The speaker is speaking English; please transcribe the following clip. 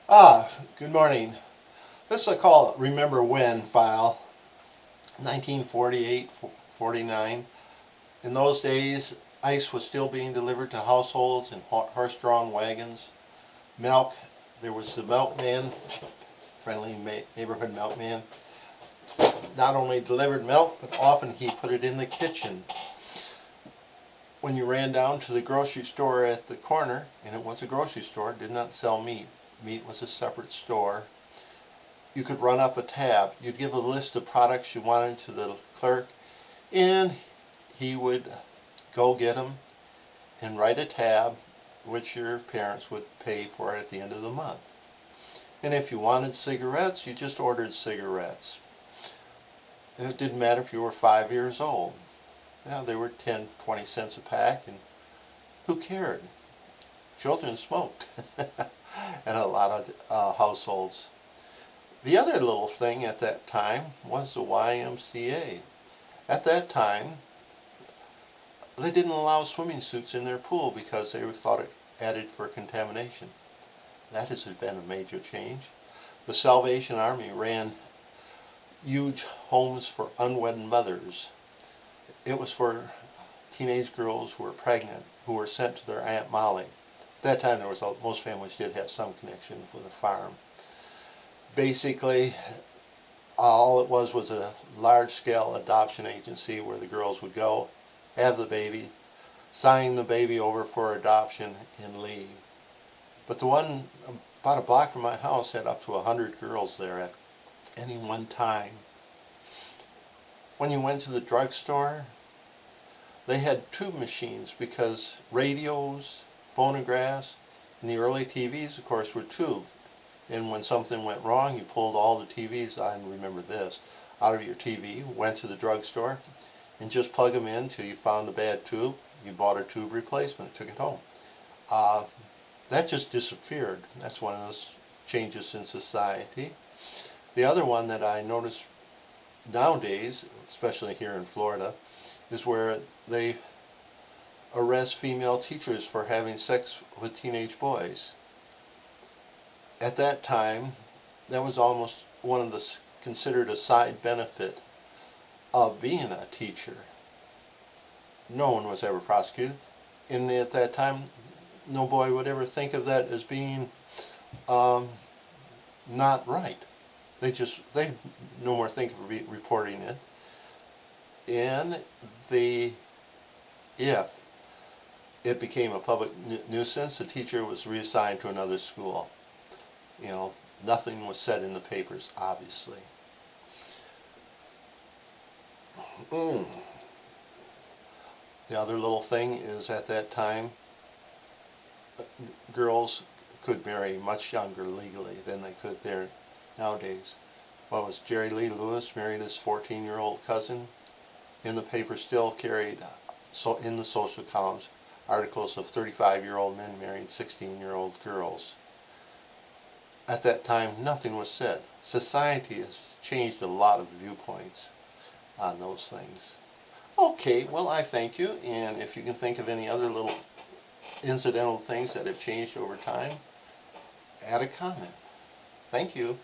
Good morning. This is a call Remember When file, 1948, 49. In those days, ice was still being delivered to households in horse-drawn wagons. Milk, there was the milkman, friendly neighborhood milkman, not only delivered milk, but often he put it in the kitchen. When you ran down to the grocery store at the corner, and it was a grocery store, it did not sell meat. Meat was a separate store. You could run up a tab. You'd give a list of products you wanted to the clerk, and he would go get them and write a tab, which your parents would pay for at the end of the month. And if you wanted cigarettes, you just ordered cigarettes. And it didn't matter if you were 5 years old. Now, they were 10, 20 cents a pack, and who cared? Children smoked in a lot of households. The other little thing at that time was the YMCA. At that time, they didn't allow swimming suits in their pool because they thought it added for contamination. That has been a major change. The Salvation Army ran huge homes for unwed mothers. It was for teenage girls who were pregnant, who were sent to their Aunt Molly. At that time, most families did have some connection with a farm. Basically, all it was a large-scale adoption agency where the girls would go, have the baby, sign the baby over for adoption, and leave. But the one about a block from my house had up to 100 girls there at any one time. When you went to the drugstore, they had tube machines because radios, phonographs, and the early TVs, of course, were tube. And when something went wrong, you pulled all the TVs, I remember this, out of your TV, went to the drugstore, and just plug them in until you found a bad tube. You bought a tube replacement, took it home. That just disappeared. That's one of those changes in society. The other one that I notice nowadays, especially here in Florida, is where they arrest female teachers for having sex with teenage boys. At that time, that was almost one of the considered a side benefit of being a teacher. No one was ever prosecuted. And at that time, no boy would ever think of that as being not right. They no more think of reporting it. And if it became a public nuisance, the teacher was reassigned to another school. You know, nothing was said in the papers, obviously. The other little thing is at that time, girls could marry much younger legally than they could there nowadays. What was Jerry Lee Lewis married his 14-year-old cousin? And the paper still carried, so in the social columns, articles of 35-year-old men marrying 16-year-old girls. At that time, nothing was said. Society has changed a lot of viewpoints on those things. Okay, well, I thank you, and if you can think of any other little incidental things that have changed over time, add a comment. Thank you.